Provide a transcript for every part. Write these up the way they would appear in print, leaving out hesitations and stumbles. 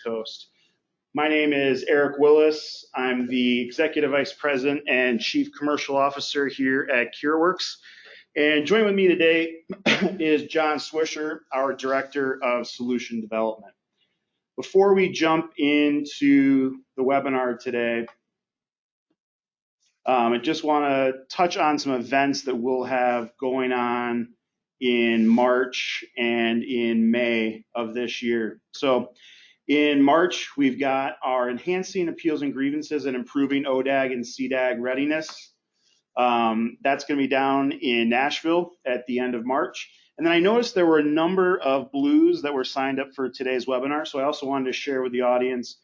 Coast. My name is Eric Willis. I'm the Executive Vice President and Chief Commercial Officer here at CureWorks. And joining with me today is John Swisher, our Director of Solution Development. Before we jump into the webinar today, I just want to touch on some events that we'll have going on in March and in May of this year. So in March, we've got our Enhancing Appeals and Grievances and Improving ODAG and CDAG Readiness. That's going to be down in Nashville at the end of March. And then I noticed there were a number of blues that were signed up for today's webinar. So I also wanted to share with the audience,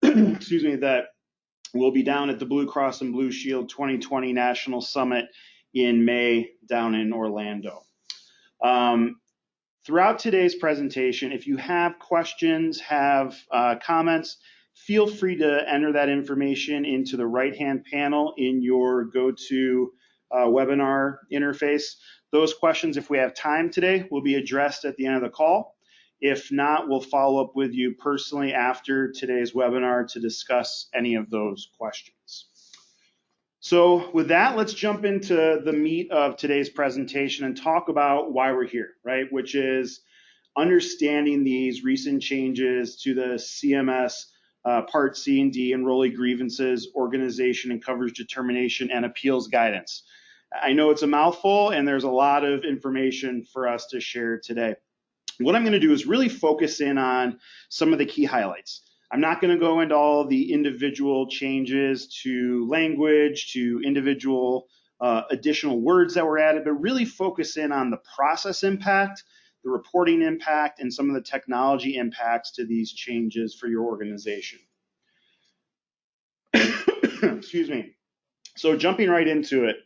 excuse me, that we'll be down at the Blue Cross and Blue Shield 2020 National Summit in May down in Orlando. Throughout today's presentation, if you have questions, have comments, feel free to enter that information into the right-hand panel in your go-to webinar interface. Those questions, if we have time today, will be addressed at the end of the call. If not, we'll follow up with you personally after today's webinar to discuss any of those questions. So with that, let's jump into the meat of today's presentation and talk about why we're here, right? Which is understanding these recent changes to the CMS Part C and D Enrollee Grievances, Organization and Coverage Determination and Appeals Guidance. I know it's a mouthful and there's a lot of information for us to share today. What I'm going to do is really focus in on some of the key highlights. I'm not going to go into all the individual changes to language, to individual additional words that were added, but really focus in on the process impact, the reporting impact, and some of the technology impacts to these changes for your organization. Excuse me. So jumping right into it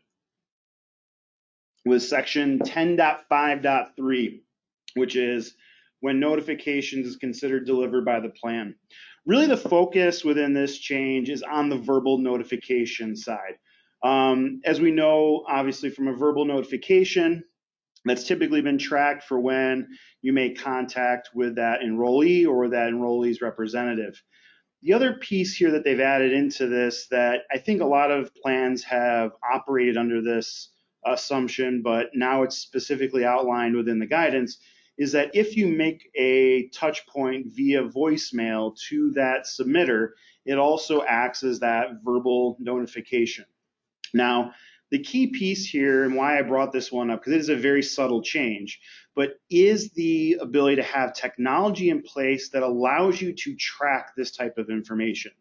with section 10.5.3, which is when notifications is considered delivered by the plan. Really the focus within this change is on the verbal notification side. As we know, obviously from a verbal notification, that's typically been tracked for when you make contact with that enrollee or that enrollee's representative. The other piece here that they've added into this that I think a lot of plans have operated under this assumption, but now it's specifically outlined within the guidance, is that if you make a touch point via voicemail to that submitter, it also acts as that verbal notification. Now, the key piece here and why I brought this one up, because it is a very subtle change, but is the ability to have technology in place that allows you to track this type of information.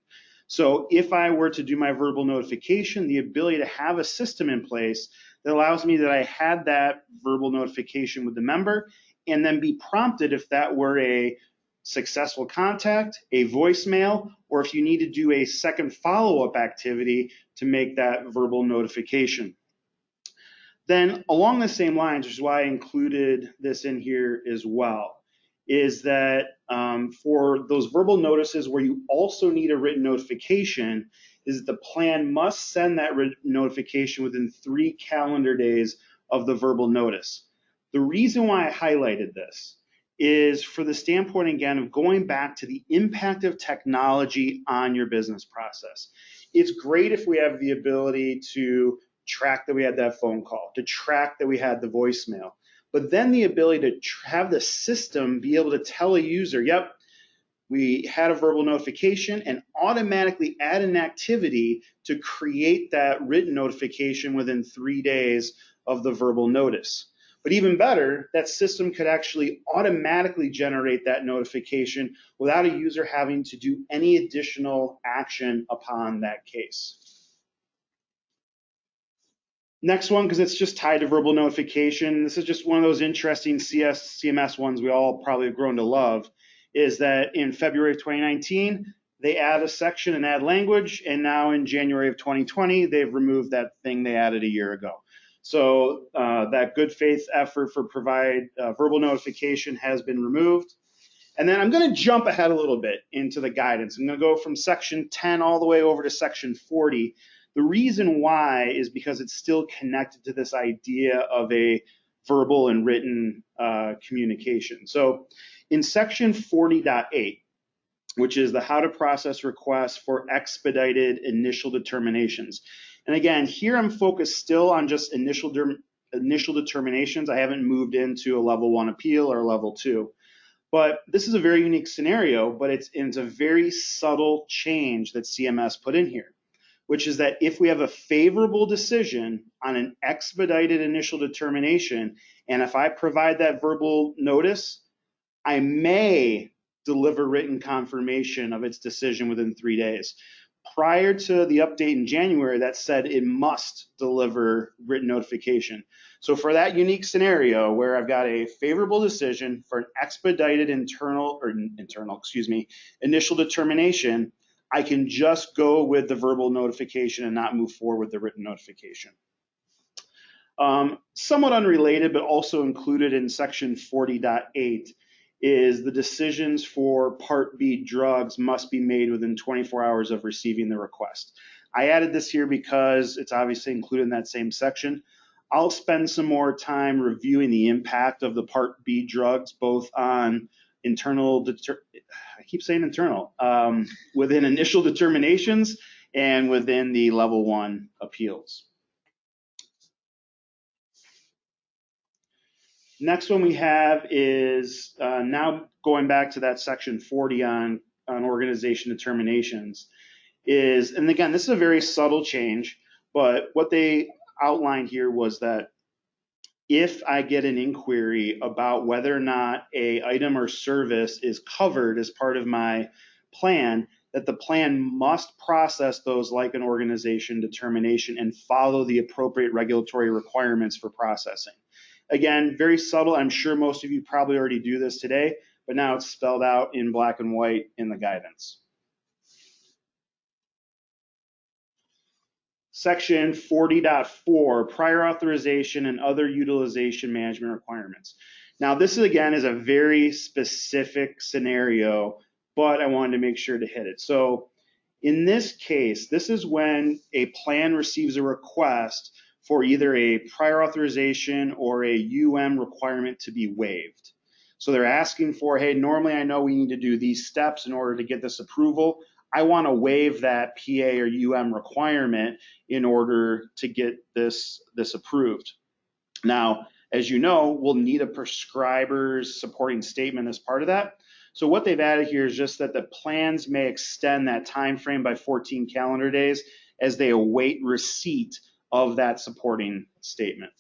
So if I were to do my verbal notification, the ability to have a system in place that allows me that I had that verbal notification with the member and then be prompted if that were a successful contact, a voicemail, or if you need to do a second follow-up activity to make that verbal notification. Then along the same lines, which is why I included this in here as well, is that for those verbal notices where you also need a written notification, is the plan must send that written notification within 3 calendar days of the verbal notice. The reason why I highlighted this is for the standpoint, again, of going back to the impact of technology on your business process. It's great if we have the ability to track that we had that phone call, to track that we had the voicemail, but then the ability to have the system be able to tell a user, yep, we had a verbal notification and automatically add an activity to create that written notification within 3 days of the verbal notice. But even better, that system could actually automatically generate that notification without a user having to do any additional action upon that case. Next one, because it's just tied to verbal notification, this is just one of those interesting CMS ones we all probably have grown to love, is that in February of 2019, they add a section and add language, and now in January of 2020, they've removed that thing they added a year ago. So that good faith effort for provide verbal notification has been removed. And then I'm going to jump ahead a little bit into the guidance. I'm going to go from section 10 all the way over to section 40. The reason why is because it's still connected to this idea of a verbal and written communication. So in section 40.8, which is the how to process requests for expedited initial determinations. And again, here I'm focused still on just initial determinations. I haven't moved into a level 1 appeal or level 2. But this is a very unique scenario, but it's a very subtle change that CMS put in here, which is that if we have a favorable decision on an expedited initial determination, and if I provide that verbal notice, I may deliver written confirmation of its decision within 3 days. Prior to the update in January, that said it must deliver written notification. So for that unique scenario where I've got a favorable decision for an expedited initial determination, I can just go with the verbal notification and not move forward with the written notification. Somewhat unrelated, but also included in section 40.8 is the decisions for Part B drugs must be made within 24 hours of receiving the request. I added this here because it's obviously included in that same section. I'll spend some more time reviewing the impact of the Part B drugs, both on within initial determinations and within the level 1 appeals. Next one we have is now going back to that section 40 on organization determinations is, and again, this is a very subtle change, but what they outlined here was that if I get an inquiry about whether or not an item or service is covered as part of my plan, that the plan must process those like an organization determination and follow the appropriate regulatory requirements for processing. Again, very subtle. I'm sure most of you probably already do this today, but now it's spelled out in black and white in the guidance. Section 40.4, prior authorization and other utilization management requirements. Now, this again is a very specific scenario, but I wanted to make sure to hit it. So in this case, this is when a plan receives a request for either a prior authorization or a requirement to be waived. So they're asking for, hey, normally I know we need to do these steps in order to get this approval. I want to waive that PA or requirement in order to get this approved. Now, as you know, we'll need a prescriber's supporting statement as part of that. So what they've added here is just that the plans may extend that time frame by 14 calendar days as they await receipt of that supporting statement.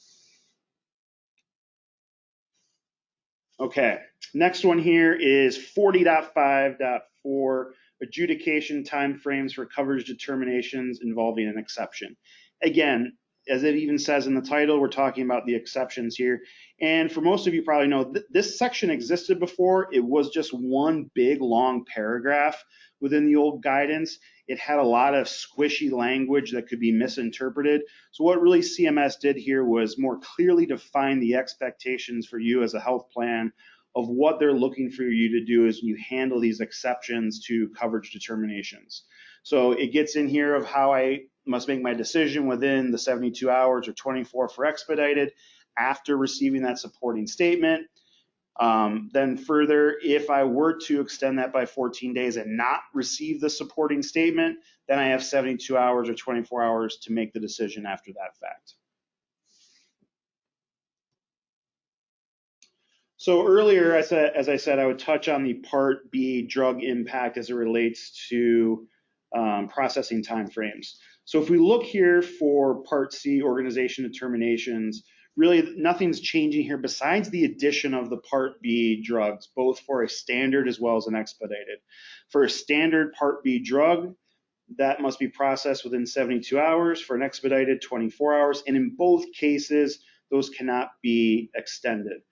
Okay, next one here is 40.5.4, adjudication timeframes for coverage determinations involving an exception. Again, as it even says in the title, we're talking about the exceptions here. And for most of you probably know, this section existed before. It was just one big long paragraph within the old guidance. It had a lot of squishy language that could be misinterpreted. So what really CMS did here was more clearly define the expectations for you as a health plan of what they're looking for you to do as you handle these exceptions to coverage determinations. So it gets in here of how I must make my decision within the 72 hours or 24 for expedited after receiving that supporting statement. Then further, if I were to extend that by 14 days and not receive the supporting statement, then I have 72 hours or 24 hours to make the decision after that fact. So earlier, as I said, I would touch on the Part B drug impact as it relates to processing timeframes. So if we look here for Part C, organization determinations, really nothing's changing here besides the addition of the Part B drugs, both for a standard as well as an expedited. For a standard Part B drug, that must be processed within 72 hours. For an expedited, 24 hours. And in both cases, those cannot be extended.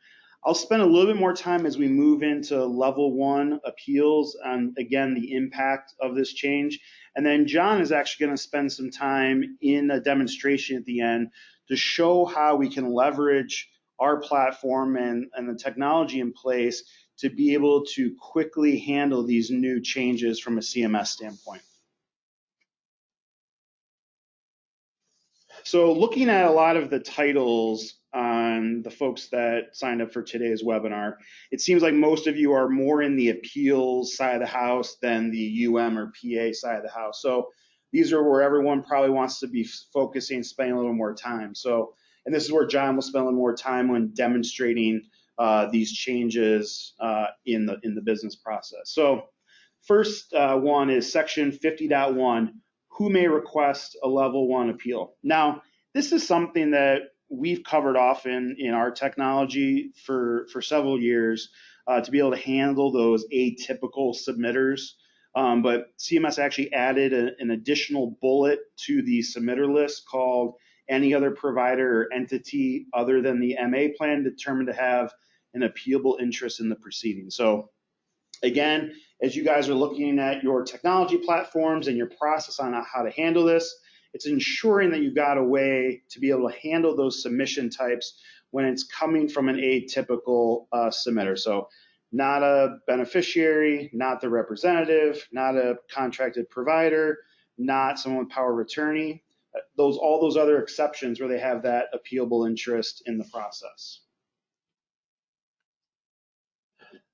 I'll spend a little bit more time as we move into level 1 appeals on, again, the impact of this change. And then John is actually going to spend some time in a demonstration at the end to show how we can leverage our platform and the technology in place to be able to quickly handle these new changes from a CMS standpoint. So looking at a lot of the titles on the folks that signed up for today's webinar, it seems like most of you are more in the appeals side of the house than the UM or PA side of the house. So these are where everyone probably wants to be focusing, spending a little more time. So, and this is where John will spend a little more time when demonstrating these changes in the business process. So first one is section 50.1. Who may request a level 1 appeal. Now, this is something that we've covered often in our technology for several years to be able to handle those atypical submitters. But CMS actually added an additional bullet to the submitter list called any other provider or entity other than the MA plan determined to have an appealable interest in the proceeding. So again, as you guys are looking at your technology platforms and your process on how to handle this, it's ensuring that you've got a way to be able to handle those submission types when it's coming from an atypical submitter. So not a beneficiary, not the representative, not a contracted provider, not someone with power of attorney, all those other exceptions where they have that appealable interest in the process.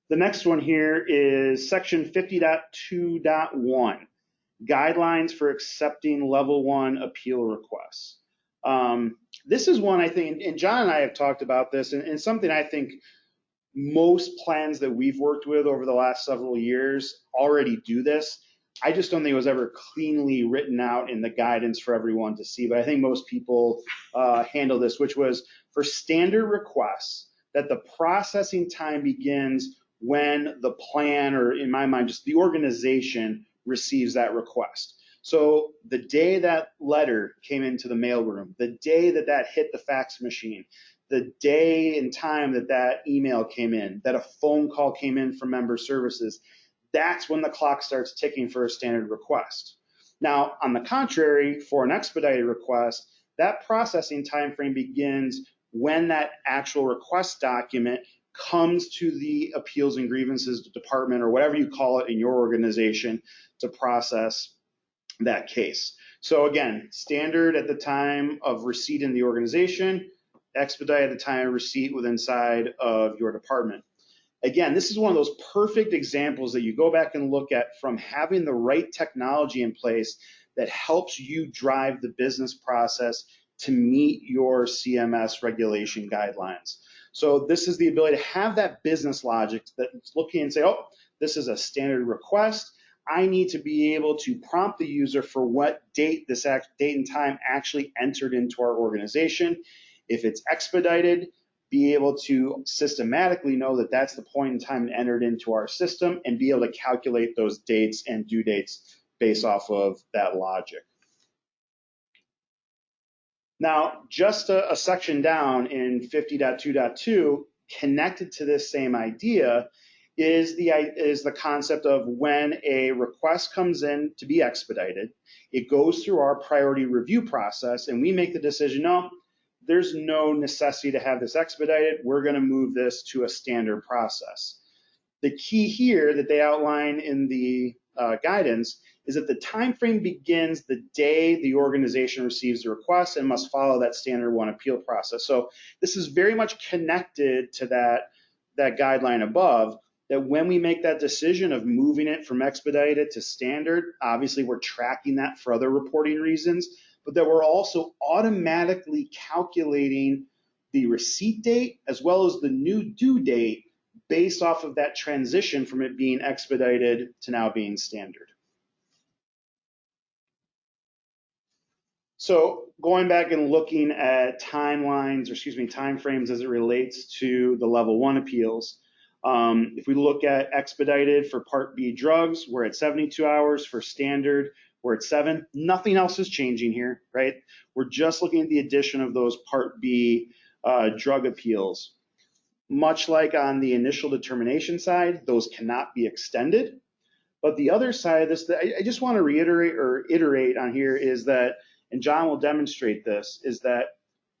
The next one here is section 50.2.1, guidelines for accepting level 1 appeal requests. This is one I think, and John and I have talked about this, and something I think most plans that we've worked with over the last several years already do this. I just don't think it was ever cleanly written out in the guidance for everyone to see, but I think most people handle this, which was for standard requests that the processing time begins when the plan, or in my mind, just the organization receives that request. So the day that letter came into the mailroom, the day that that hit the fax machine, the day and time that that email came in, that a phone call came in from member services, that's when the clock starts ticking for a standard request. Now, on the contrary, for an expedited request, that processing time frame begins when that actual request document comes to the appeals and grievances department, or whatever you call it in your organization, to process that case. So again, standard at the time of receipt in the organization, expedite at the time of receipt inside of your department. Again, this is one of those perfect examples that you go back and look at from having the right technology in place that helps you drive the business process to meet your CMS regulation guidelines. So this is the ability to have that business logic that's looking and say, oh, this is a standard request. I need to be able to prompt the user for what date this date and time actually entered into our organization. If it's expedited, be able to systematically know that that's the point in time entered into our system and be able to calculate those dates and due dates based off of that logic. Now, just a section down in 50.2.2, connected to this same idea, is the concept of when a request comes in to be expedited, it goes through our priority review process, and we make the decision, no, there's no necessity to have this expedited. We're going to move this to a standard process. The key here that they outline in the guidance is that the time frame begins the day the organization receives the request and must follow that standard 1 appeal process. So this is very much connected to that guideline above, that when we make that decision of moving it from expedited to standard, obviously we're tracking that for other reporting reasons, but that we're also automatically calculating the receipt date as well as the new due date based off of that transition from it being expedited to now being standard. So going back and looking at timelines, or excuse me, timeframes as it relates to the level 1 appeals, if we look at expedited for Part B drugs, we're at 72 hours. For standard, we're at 7. Nothing else is changing here, right? We're just looking at the addition of those Part B drug appeals. Much like on the initial determination side, those cannot be extended. But the other side of this that I just want to reiterate or iterate on here is that, and John will demonstrate this, is that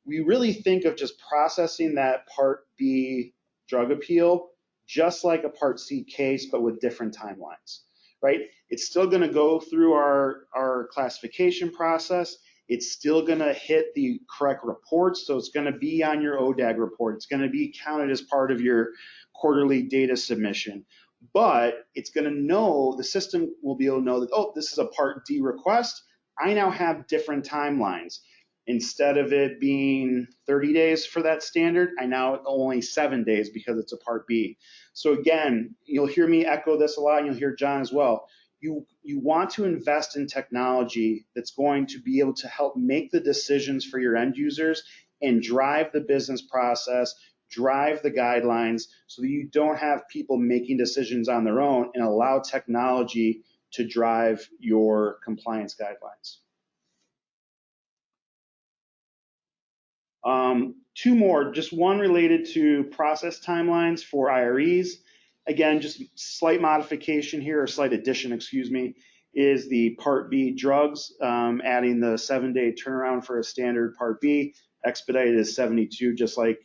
we really think of just processing that Part B drug appeal just like a Part C case, but with different timelines, right? It's still going to go through our classification process. It's still going to hit the correct reports, so it's going to be on your ODAG report. It's going to be counted as part of your quarterly data submission. But it's going to know, the system will be able to know that, oh, this is a Part D request. I now have different timelines. Instead of it being 30 days for that standard, I now only 7 days because it's a Part B. So again, you'll hear me echo this a lot, and you'll hear John as well. You want to invest in technology that's going to be able to help make the decisions for your end users and drive the business process, drive the guidelines, so that you don't have people making decisions on their own, and allow technology to drive your compliance guidelines. Two more, just one related to process timelines for IREs. Again, just slight modification here, or slight addition, excuse me, is the Part B drugs, adding the 7-day turnaround for a standard Part B. Expedited is 72, just like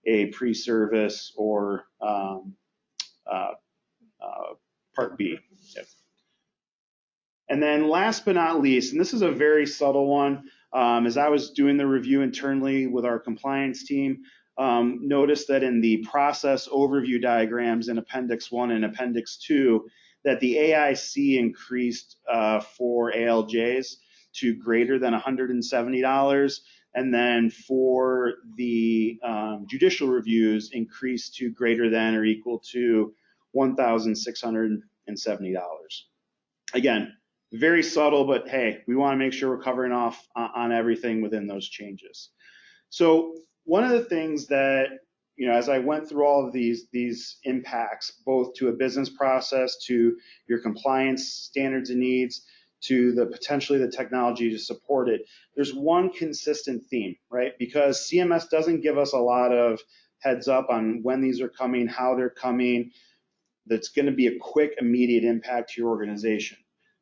a pre-service or Part B. Yep. And then last but not least, and this is a very subtle one, as I was doing the review internally with our compliance team, noticed that in the process overview diagrams in Appendix 1 and Appendix 2, that the AIC increased for ALJs to greater than $170, and then for the judicial reviews increased to greater than or equal to $1,670. Again, very subtle, but hey, we want to make sure we're covering off on everything within those changes. So one of the things that, you know, as I went through all of these impacts, both to a business process, to your compliance standards and needs, to the potentially the technology to support it, there's one consistent theme, right? Because CMS doesn't give us a lot of heads up on when these are coming, how they're coming. That's going to be a quick, immediate impact to your organization.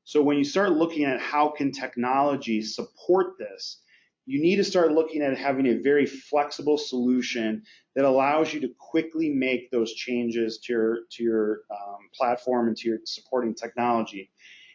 So when you start looking at how can technology support this, you need to start looking at having a very flexible solution that allows you to quickly make those changes to your platform and to your supporting technology.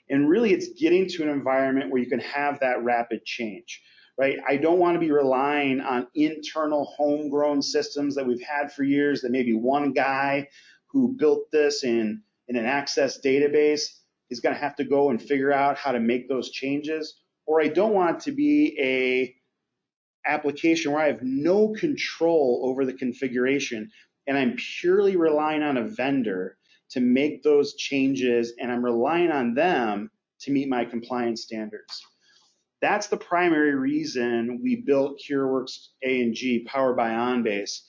And really, it's getting to an environment where you can have that rapid change, right? I don't want to be relying on internal homegrown systems that we've had for years, that maybe one guy who built this in an Access database is going to have to go and figure out how to make those changes. Or I don't want it to be a application where I have no control over the configuration and I'm purely relying on a vendor to make those changes, and I'm relying on them to meet my compliance standards. That's the primary reason we built CureWorks A&G powered by OnBase,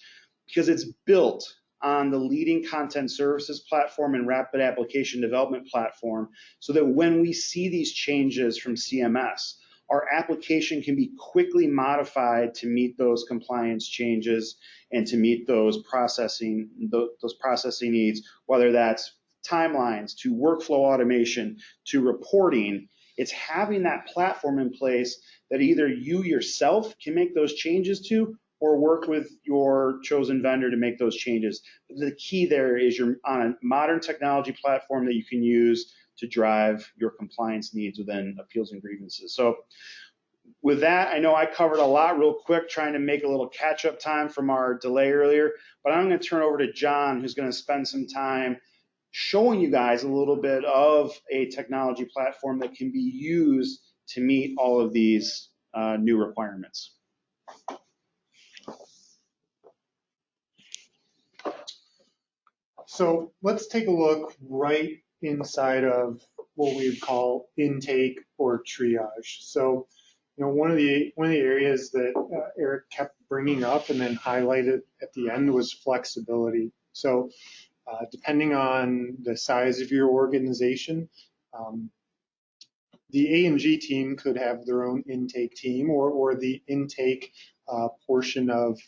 because it's built on the leading content services platform and rapid application development platform, so that when we see these changes from CMS, our application can be quickly modified to meet those compliance changes and to meet those processing needs, whether that's timelines, to workflow automation, to reporting. It's having that platform in place that either you yourself can make those changes to, or work with your chosen vendor to make those changes. The key there is you're on a modern technology platform that you can use to drive your compliance needs within appeals and grievances. So with that, I know I covered a lot real quick, trying to make a little catch-up time from our delay earlier, but I'm going to turn over to John, who's going to spend some time showing you guys a little bit of a technology platform that can be used to meet all of these new requirements. So let's take a look right inside of what we would call intake or triage. So, you know, one of the areas that Eric kept bringing up and then highlighted at the end was flexibility. So depending on the size of your organization, the A&G team could have their own intake team, or the intake portion of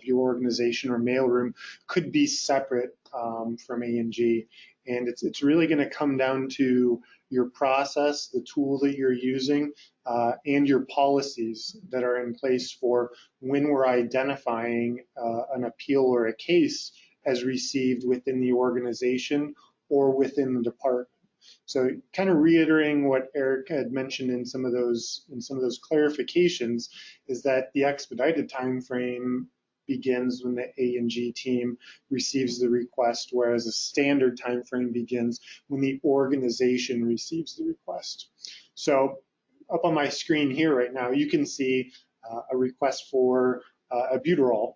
your organization or mailroom could be separate from A&G. And it's really going to come down to your process, the tool that you're using, and your policies that are in place for when we're identifying an appeal or a case as received within the organization or within the department. So kind of reiterating what Eric had mentioned in some of those clarifications is that the expedited time frame begins when the A&G team receives the request, whereas a standard time frame begins when the organization receives the request. So up on my screen here right now, you can see a request for albuterol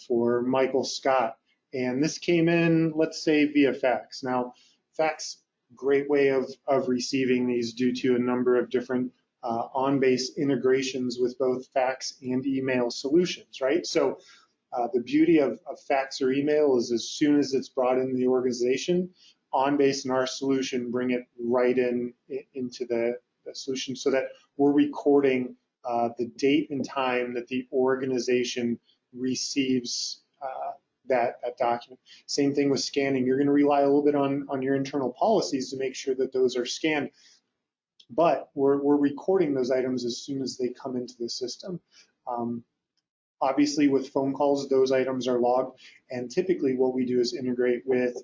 for Michael Scott. And this came in, let's say, via fax. Now, fax, great way of receiving these due to a number of different on-base integrations with both fax and email solutions, right? So the beauty of fax or email is as soon as it's brought into the organization, on-base and our solution bring it right into the solution so that we're recording the date and time that the organization receives that document. Same thing with scanning. You're going to rely a little bit on your internal policies to make sure that those are scanned, but we're recording those items as soon as they come into the system. Obviously, with phone calls, those items are logged, and typically what we do is integrate with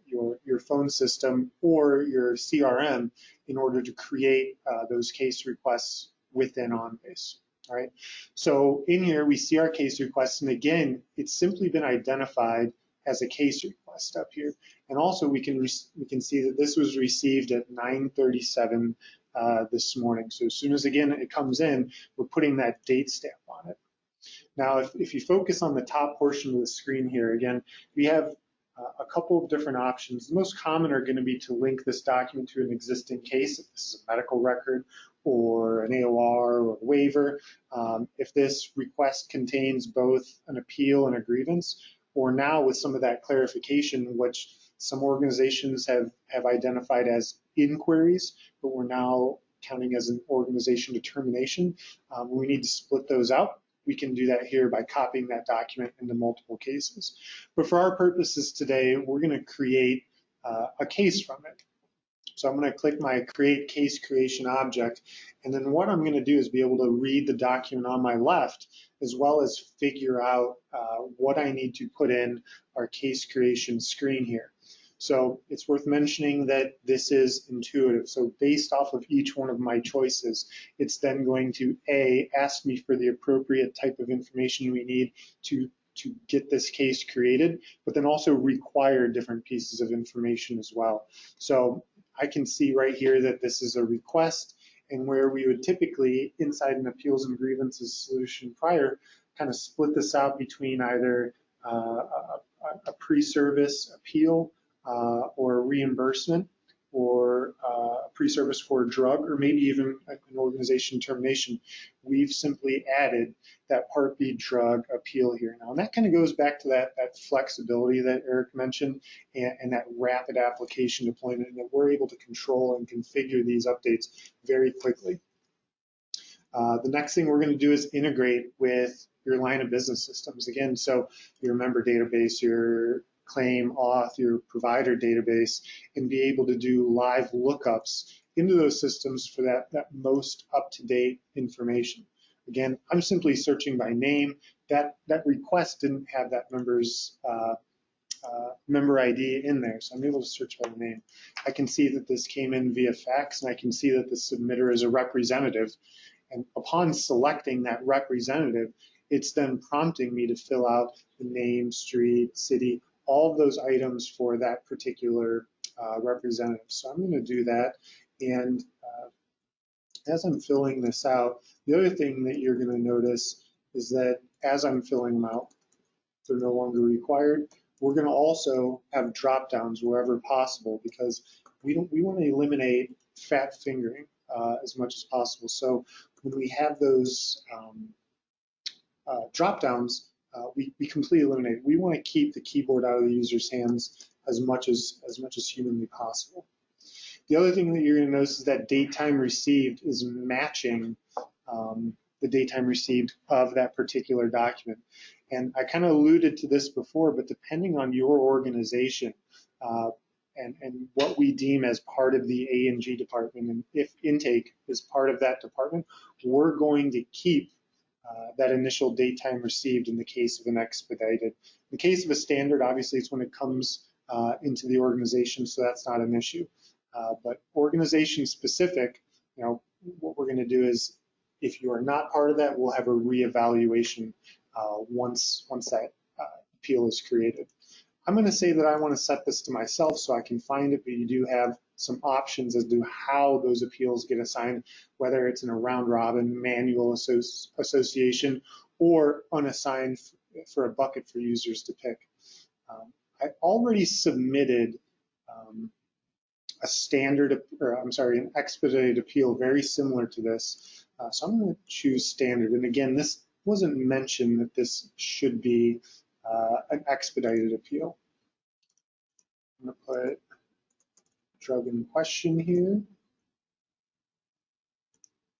your phone system or your CRM in order to create those case requests within OnBase. All right. So in here we see our case requests, and again, it's simply been identified as a case request up here. And also we can see that this was received at 9:37 this morning. So as soon as again it comes in, we're putting that date stamp on it. Now, if you focus on the top portion of the screen here, again, we have a couple of different options. The most common are going to be to link this document to an existing case, if this is a medical record or an AOR or a waiver. If this request contains both an appeal and a grievance, or now with some of that clarification, which some organizations have identified as inquiries, but we're now counting as an organization determination. We need to split those out. We can do that here by copying that document into multiple cases. But for our purposes today, we're going to create a case from it. So I'm going to click my Create Case Creation object, and then what I'm going to do is be able to read the document on my left, as well as figure out what I need to put in our case creation screen here. So it's worth mentioning that this is intuitive. So based off of each one of my choices, it's then going to ask me for the appropriate type of information we need to get this case created, but then also require different pieces of information as well. So I can see right here that this is a request, and where we would typically, inside an appeals and grievances solution prior, kind of split this out between either a pre-service appeal or reimbursement, or a pre-service for a drug, or maybe even an organization termination. We've simply added that Part B drug appeal here now. And that kind of goes back to that flexibility that Eric mentioned, and that rapid application deployment, and that we're able to control and configure these updates very quickly. The next thing we're going to do is integrate with your line of business systems. Again, so your member database, your claim auth, your provider database, and be able to do live lookups into those systems for that most up-to-date information. Again, I'm simply searching by name. That request didn't have that member's member ID in there, so I'm able to search by name. I can see that this came in via fax, and I can see that the submitter is a representative. And upon selecting that representative, it's then prompting me to fill out the name, street, city, all of those items for that particular representative. So I'm going to do that, and as I'm filling this out, the other thing that you're going to notice is that as I'm filling them out, they're no longer required. We're going to also have drop downs wherever possible, because we want to eliminate fat fingering as much as possible. So when we have those drop downs, we completely eliminate. We want to keep the keyboard out of the user's hands as much as humanly possible. The other thing that you're going to notice is that date time received is matching the date time received of that particular document. And I kind of alluded to this before, but depending on your organization and what we deem as part of the A&G department, and if intake is part of that department, we're going to keep that initial date time received in the case of an expedited. In the case of a standard, obviously it's when it comes into the organization, so that's not an issue. But organization specific, what we're going to do is, if you are not part of that, we'll have a reevaluation once that appeal is created. I'm going to say that I want to set this to myself so I can find it, but you do have some options as to how those appeals get assigned, whether it's in a round robin manual association or unassigned for a bucket for users to pick. I already submitted an expedited appeal very similar to this. So I'm going to choose standard. And again, this wasn't mentioned that this should be an expedited appeal. I'm going to put drug in question here.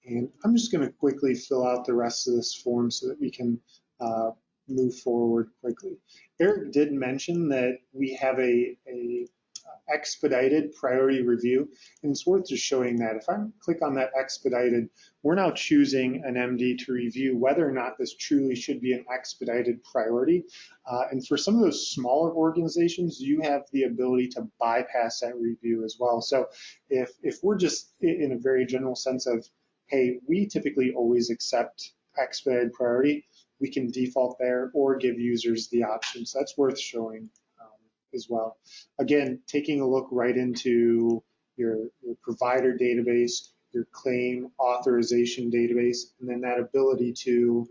And I'm just going to quickly fill out the rest of this form so that we can move forward quickly. Eric did mention that we have a expedited priority review, and it's worth just showing that. If I click on that expedited, we're now choosing an MD to review whether or not this truly should be an expedited priority. And for some of those smaller organizations, you have the ability to bypass that review as well. So if we're just in a very general sense of, hey, we typically always accept expedited priority, we can default there or give users the option. So that's worth showing as well. Again, taking a look right into your provider database, your claim authorization database, and then that ability to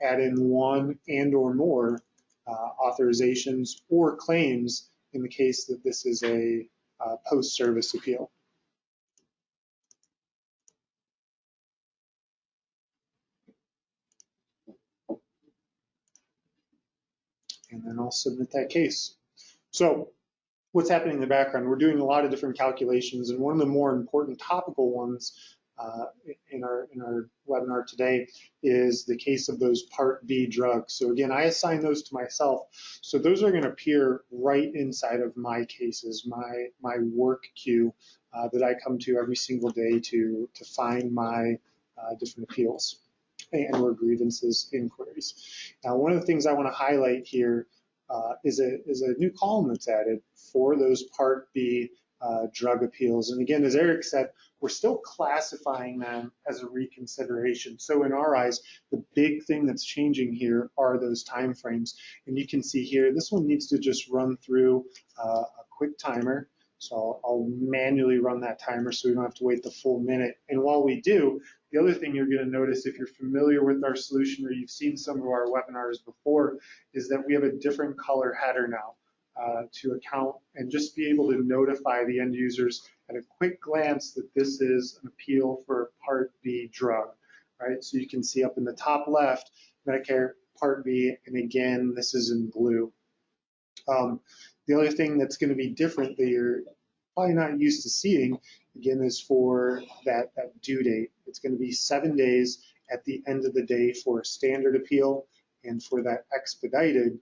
add in one and or more authorizations or claims in the case that this is a post-service appeal. And then I'll submit that case. So what's happening in the background? We're doing a lot of different calculations, and one of the more important topical ones in our webinar today is the case of those Part B drugs. So again, I assign those to myself. So those are going to appear right inside of my cases, my work queue that I come to every single day to find my different appeals and/or grievances inquiries. Now, one of the things I want to highlight here is a new column that's added for those Part B drug appeals. And again, as Eric said, we're still classifying them as a reconsideration. So in our eyes, the big thing that's changing here are those time frames. And you can see here, this one needs to just run through a quick timer. So I'll manually run that timer so we don't have to wait the full minute. And while we do, the other thing you're going to notice if you're familiar with our solution or you've seen some of our webinars before is that we have a different color header now to account and just be able to notify the end users at a quick glance that this is an appeal for Part B drug, right? So you can see up in the top left, Medicare Part B, and again, this is in blue. The other thing that's going to be different that you're probably not used to seeing, again, is for that due date. It's going to be 7 days at the end of the day for a standard appeal, and for that expedited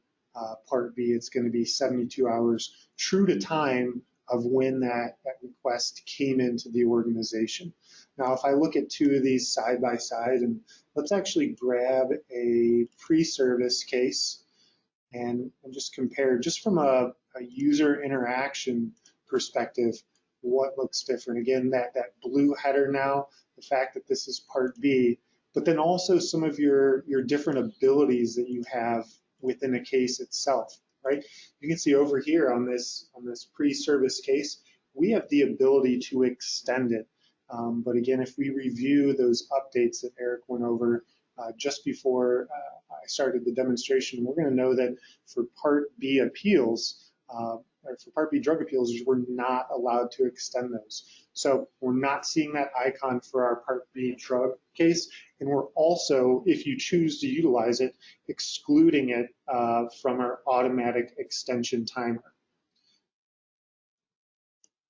Part B, it's going to be 72 hours true to time of when that request came into the organization. Now, if I look at two of these side by side, and let's actually grab a pre-service case and just compare, just from a user interaction perspective, what looks different. Again, that blue header now, the fact that this is Part B, but then also some of your different abilities that you have within a case itself, right? You can see over here on this pre-service case, we have the ability to extend it. But again, if we review those updates that Eric went over just before I started the demonstration, we're going to know that for Part B appeals, or for Part B drug appeals, we're not allowed to extend those. So we're not seeing that icon for our Part B drug case, and we're also, if you choose to utilize it, excluding it from our automatic extension timer.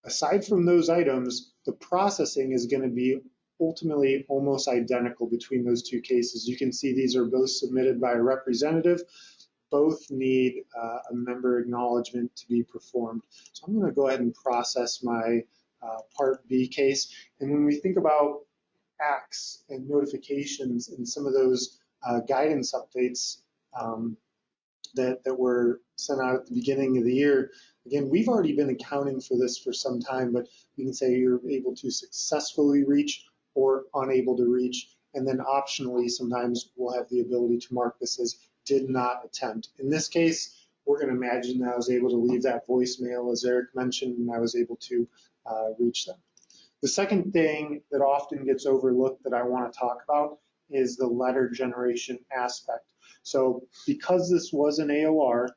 Aside from those items, the processing is going to be ultimately almost identical between those two cases. You can see these are both submitted by a representative. Both need a member acknowledgement to be performed. So I'm going to go ahead and process my Part B case. And when we think about acts and notifications and some of those guidance updates that were sent out at the beginning of the year, Again, we've already been accounting for this for some time, but you can say you're able to successfully reach or unable to reach. And then optionally, sometimes we'll have the ability to mark this as did not attempt. In this case, we're going to imagine that I was able to leave that voicemail, as Eric mentioned, and I was able to reach them. The second thing that often gets overlooked that I want to talk about is the letter generation aspect. So because this was an AOR,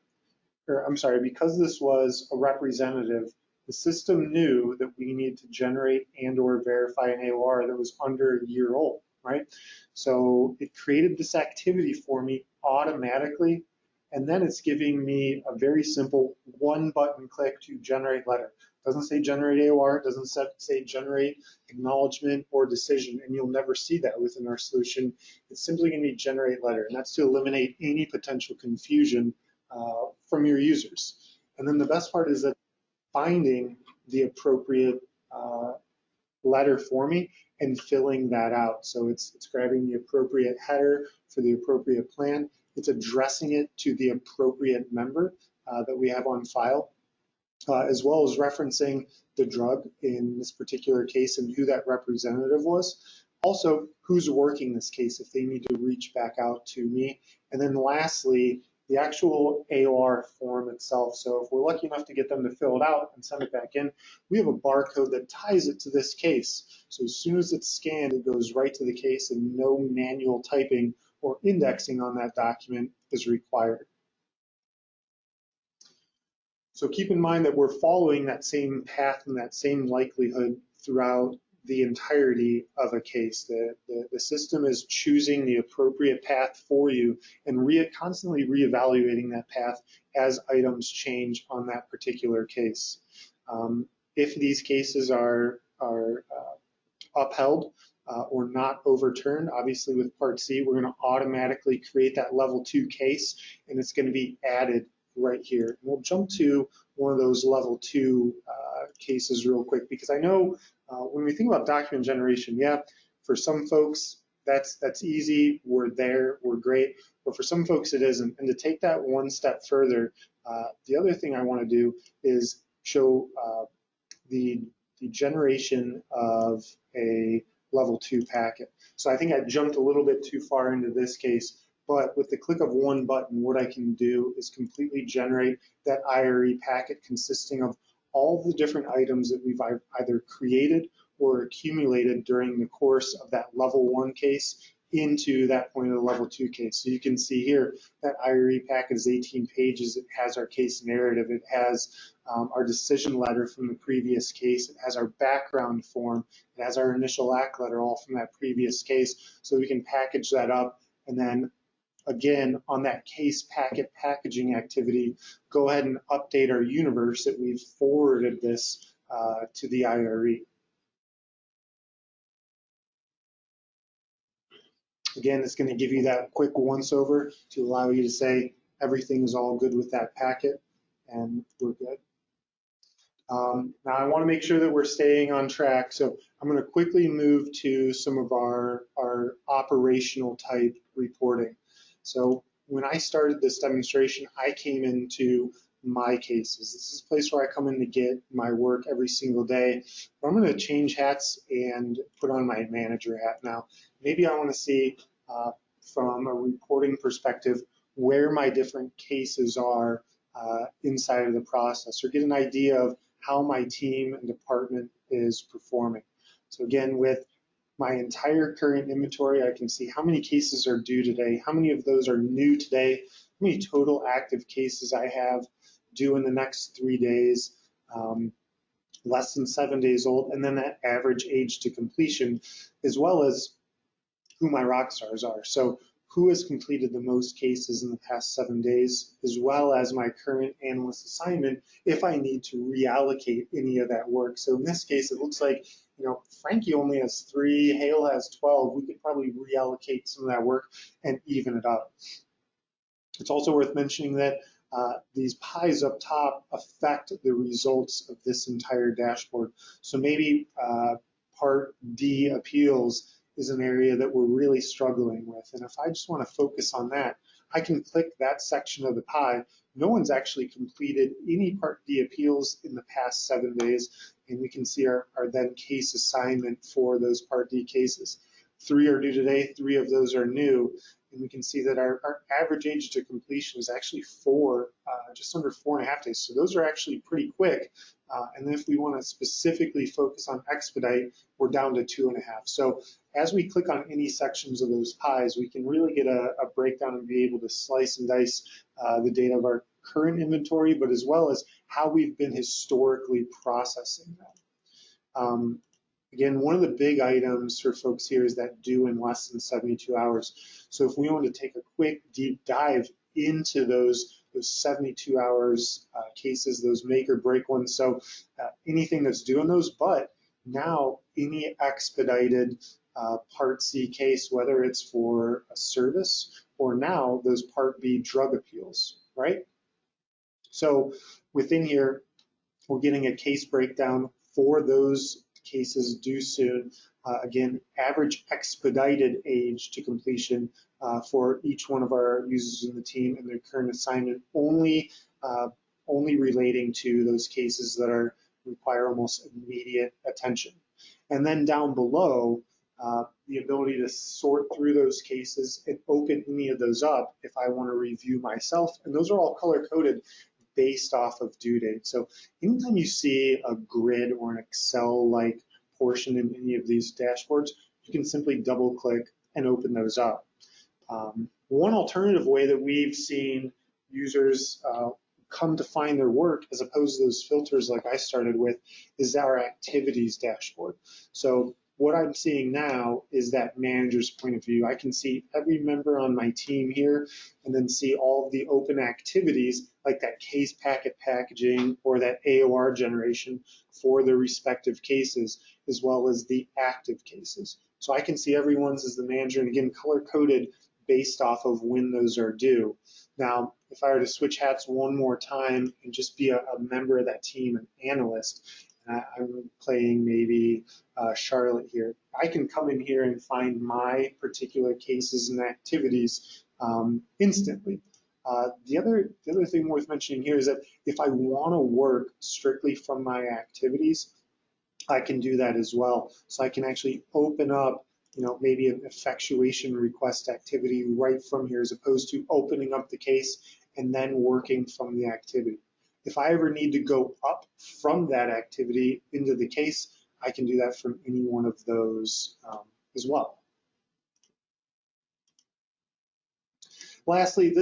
or I'm sorry, because this was a representative, the system knew that we need to generate and or verify an AOR that was under a year old, right? So it created this activity for me automatically, and then it's giving me a very simple one button click to generate letter. It doesn't say generate AOR, it doesn't say generate acknowledgement or decision, and you'll never see that within our solution. It's simply going to be generate letter, and that's to eliminate any potential confusion from your users. And then the best part is that finding the appropriate letter for me and filling that out. So it's grabbing the appropriate header for the appropriate plan. It's addressing it to the appropriate member that we have on file, as well as referencing the drug in this particular case and who that representative was. Also, who's working this case if they need to reach back out to me. And then lastly, the actual AOR form itself. So if we're lucky enough to get them to fill it out and send it back in, we have a barcode that ties it to this case. So as soon as it's scanned, it goes right to the case and no manual typing or indexing on that document is required. So keep in mind that we're following that same path and that same likelihood throughout the entirety of a case. The system is choosing the appropriate path for you and constantly reevaluating that path as items change on that particular case. If these cases are upheld or not overturned, obviously with Part C, we're going to automatically create that level 2 case, and it's going to be added right here. And we'll jump to one of those level 2 cases real quick, because I know when we think about document generation, yeah, for some folks that's easy, we're there, we're great, but for some folks it isn't. And to take that one step further, the other thing I want to do is show the generation of a level 2 packet. So I think I jumped a little bit too far into this case, but with the click of one button, what I can do is completely generate that IRE packet consisting of all the different items that we've either created or accumulated during the course of that level 1 case into that point of the level 2 case. So you can see here that IRE packet is 18 pages. It has our case narrative. It has our decision letter from the previous case. It has our background form. It has our initial act letter, all from that previous case. So we can package that up, and then again, on that case packet packaging activity, go ahead and update our universe that we've forwarded this to the IRE. Again, it's going to give you that quick once over to allow you to say everything is all good with that packet, and we're good. Now I want to make sure that we're staying on track, so I'm going to quickly move to some of our operational type reporting. So when I started this demonstration, I came into my cases. This is a place where I come in to get my work every single day. But I'm going to change hats and put on my manager hat now. Maybe I want to see from a reporting perspective where my different cases are inside of the process, or get an idea of how my team and department is performing. So again, with my entire current inventory, I can see how many cases are due today, how many of those are new today, how many total active cases I have due in the next 3 days, less than 7 days old, and then that average age to completion, as well as who my rock stars are. So who has completed the most cases in the past 7 days, as well as my current analyst assignment if I need to reallocate any of that work. So in this case, it looks like, you know, Frankie only has 3, Hale has 12. We could probably reallocate some of that work and even it out. It's also worth mentioning that these pies up top affect the results of this entire dashboard. So maybe Part D appeals is an area that we're really struggling with. And if I just want to focus on that, I can click that section of the pie, no one's actually completed any Part D appeals in the past 7 days, and we can see our then case assignment for those Part D cases. 3 are due today, 3 of those are new, and we can see that our average age to completion is actually just under 4.5 days. So those are actually pretty quick. And then if we want to specifically focus on expedite, we're down to 2.5. So as we click on any sections of those pies, we can really get a breakdown and be able to slice and dice the data of our current inventory, but as well as how we've been historically processing them. Again, one of the big items for folks here is that due in less than 72 hours. So if we want to take a quick deep dive into those 72 hours cases, those make or break ones, so anything that's due in those, but now any expedited Part C case, whether it's for a service or now those Part B drug appeals, right? So within here, we're getting a case breakdown for those cases due soon. Again, average expedited age to completion for each one of our users in the team and their current assignment, only relating to those cases that require almost immediate attention. And then down below, the ability to sort through those cases and open any of those up if I want to review myself. And those are all color-coded based off of due date. So anytime you see a grid or an Excel-like portion in any of these dashboards, you can simply double-click and open those up. One alternative way that we've seen users come to find their work, as opposed to those filters like I started with, is our activities dashboard. So what I'm seeing now is that manager's point of view. I can see every member on my team here and then see all of the open activities like that case packet packaging or that AOR generation for the respective cases, as well as the active cases. So I can see everyone's as the manager, and again, color-coded based off of when those are due. Now, if I were to switch hats one more time and just be a member of that team, an analyst, I'm playing maybe Charlotte here, I can come in here and find my particular cases and activities instantly. The other thing worth mentioning here is that if I want to work strictly from my activities, I can do that as well. So I can actually open up, maybe an effectuation request activity right from here, as opposed to opening up the case and then working from the activity. If I ever need to go up from that activity into the case, I can do that from any one of those as well. Lastly,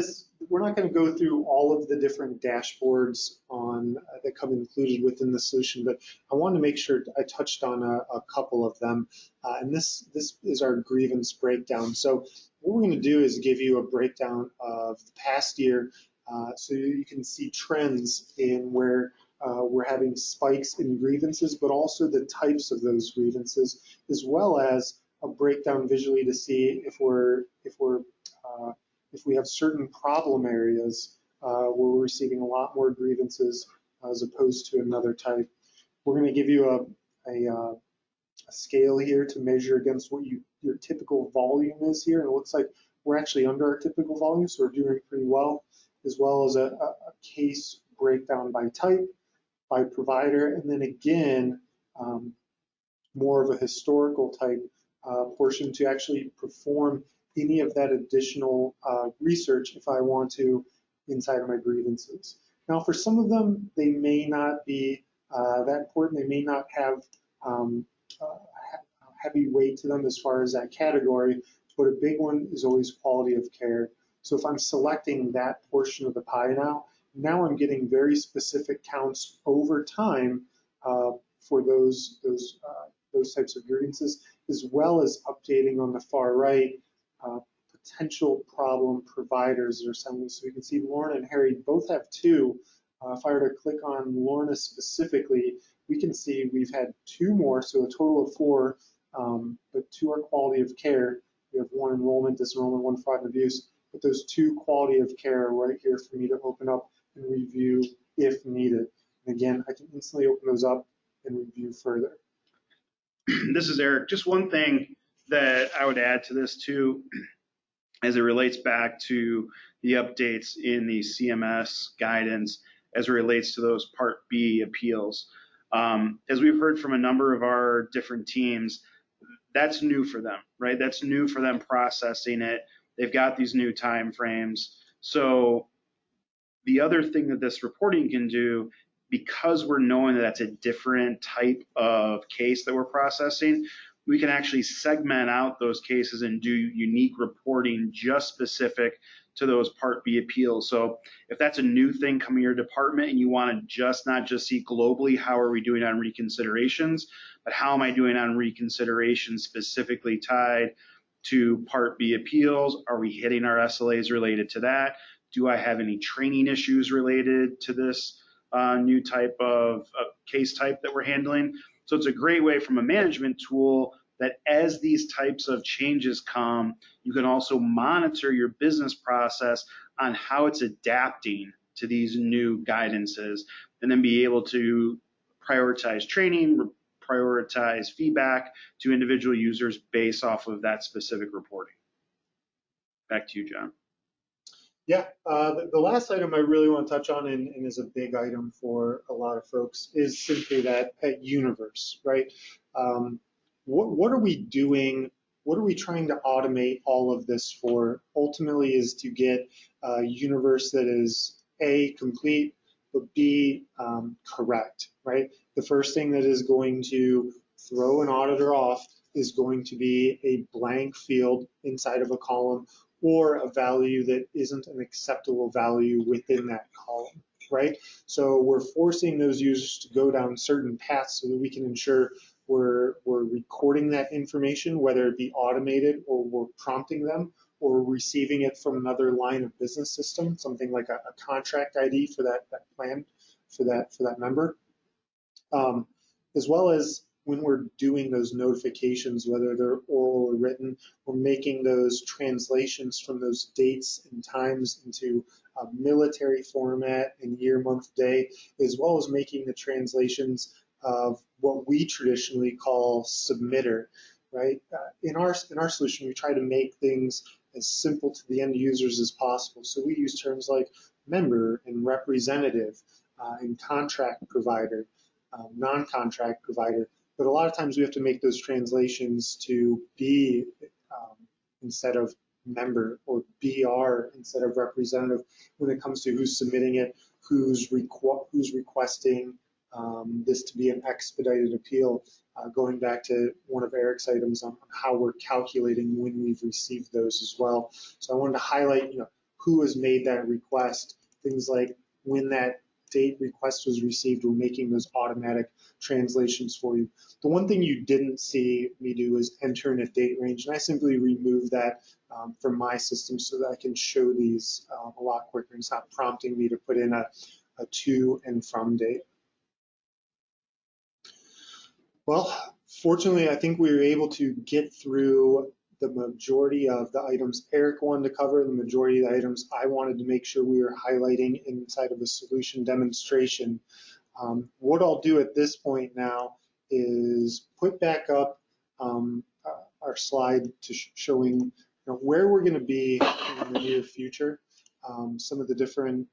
we're not going to go through all of the different dashboards that come included within the solution, but I wanted to make sure I touched on a couple of them. And this is our grievance breakdown. So what we're going to do is give you a breakdown of the past year, so you can see trends in where we're having spikes in grievances, but also the types of those grievances, as well as a breakdown visually to see if we have certain problem areas where we're receiving a lot more grievances as opposed to another type. We're going to give you a scale here to measure against what your typical volume is here, and it looks like we're actually under our typical volume, so we're doing pretty well, as well as a case breakdown by type, by provider, and then again, more of a historical type portion to actually perform any of that additional research if I want to inside of my grievances. Now, for some of them, they may not be that important. They may not have heavy weight to them as far as that category, but a big one is always quality of care. So if I'm selecting that portion of the pie now I'm getting very specific counts over time for those types of grievances, as well as updating on the far right potential problem providers that are sending. So you can see Lorna and Harry both have 2. If I were to click on Lorna specifically, we can see we've had 2 more, so a total of 4, but 2 are quality of care. We have 1 enrollment, disenrollment, 1 fraud and abuse, but those 2 quality of care are right here for me to open up and review if needed. And again, I can instantly open those up and review further. This is Eric. Just one thing that I would add to this too, as it relates back to the updates in the CMS guidance as it relates to those Part B appeals. As we've heard from a number of our different teams, that's new for them, right? That's new for them processing it. They've got these new time frames. So the other thing that this reporting can do, because we're knowing that that's a different type of case that we're processing, we can actually segment out those cases and do unique reporting just specific to those Part B appeals. So if that's a new thing coming to your department and you want to just not just see globally how are we doing on reconsiderations, but how am I doing on reconsiderations specifically tied to Part B appeals? Are we hitting our SLAs related to that? Do I have any training issues related to this new type of case type that we're handling? So it's a great way from a management tool that as these types of changes come, you can also monitor your business process on how it's adapting to these new guidances, and then be able to prioritize training, prioritize feedback to individual users based off of that specific reporting. Back to you, John. Yeah, the last item I really want to touch on, and is a big item for a lot of folks, is simply that universe, right? What are we doing? What are we trying to automate all of this for? Ultimately is to get a universe that is A, complete, but B, correct, right? The first thing that is going to throw an auditor off is going to be a blank field inside of a column, or a value that isn't an acceptable value within that column, right? So we're forcing those users to go down certain paths so that we can ensure we're recording that information, whether it be automated or we're prompting them or receiving it from another line of business system, something like a contract ID for that plan, for that member. As well as when we're doing those notifications, whether they're oral or written, we're making those translations from those dates and times into a military format and year, month, day, as well as making the translations of what we traditionally call submitter, right? In our solution, we try to make things as simple to the end users as possible. So we use terms like member and representative and contract provider, non-contract provider. But a lot of times we have to make those translations to be instead of member, or BR instead of representative, when it comes to who's submitting it, who's requesting this to be an expedited appeal, going back to one of Eric's items on how we're calculating when we've received those as well. So I wanted to highlight, who has made that request, things like when that date request was received, we're making those automatic translations for you. The one thing you didn't see me do is enter in a date range, and I simply removed that from my system so that I can show these a lot quicker. It's not prompting me to put in a to and from date. Well, fortunately, I think we were able to get through the majority of the items Eric wanted to cover, the majority of the items I wanted to make sure we were highlighting inside of a solution demonstration. What I'll do at this point now is put back up our slide to showing where we're going to be in the near future, some of the different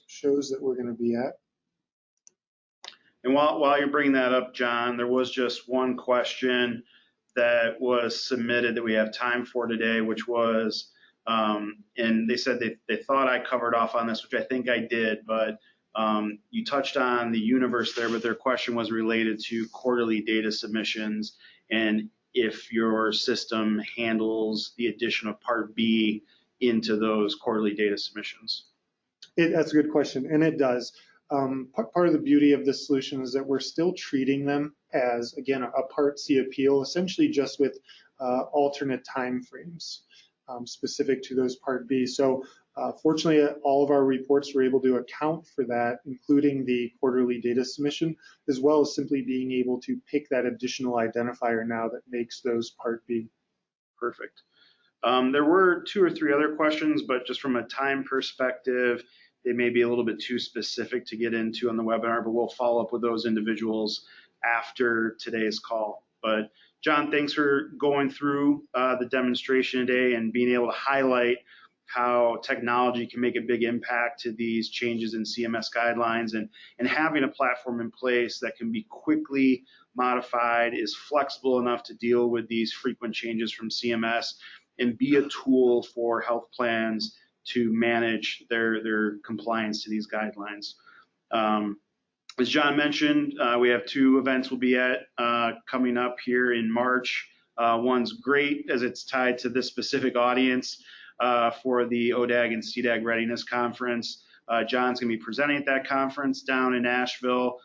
shows that we're going to be at. And while you're bringing that up, John, there was just one question that was submitted that we have time for today, which was, and they said they thought I covered off on this, which I think I did, but you touched on the universe there, but their question was related to quarterly data submissions and if your system handles the addition of Part B into those quarterly data submissions. That's a good question, and it does. Part of the beauty of this solution is that we're still treating them as, again, a Part C appeal, essentially just with alternate time frames specific to those Part B. So fortunately, all of our reports were able to account for that, including the quarterly data submission, as well as simply being able to pick that additional identifier now that makes those Part B. Perfect. There were 2 or 3 other questions, but just from a time perspective, they may be a little bit too specific to get into on the webinar, but we'll follow up with those individuals after today's call. But John, thanks for going through the demonstration today and being able to highlight how technology can make a big impact to these changes in CMS guidelines, and having a platform in place that can be quickly modified, is flexible enough to deal with these frequent changes from CMS, and be a tool for health plans to manage their compliance to these guidelines. As John mentioned, we have 2 events we'll be at coming up here in March. One's great as it's tied to this specific audience for the ODAG and CDAG Readiness Conference. John's going to be presenting at that conference down in Nashville.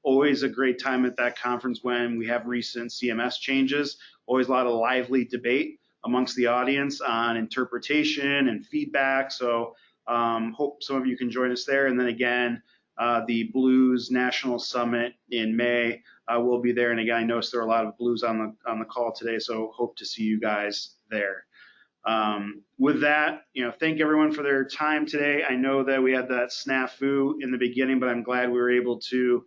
Always a great time at that conference when we have recent CMS changes. Always a lot of lively debate amongst the audience on interpretation and feedback. So hope some of you can join us there. And then again, the Blues National Summit in May. We'll be there, and again, I noticed there are a lot of Blues on the call today, so hope to see you guys there. With that, thank everyone for their time today. I know that we had that snafu in the beginning, but I'm glad we were able to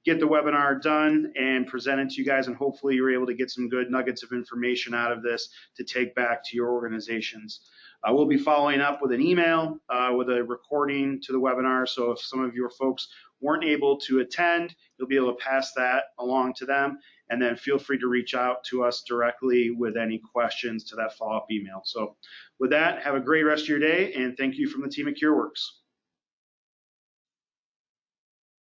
get the webinar done and present it to you guys, and hopefully you were able to get some good nuggets of information out of this to take back to your organizations. We'll be following up with an email with a recording to the webinar, so if some of your folks weren't able to attend, you'll be able to pass that along to them, and then feel free to reach out to us directly with any questions to that follow-up email. So with that, have a great rest of your day, and thank you from the team at CureWorks.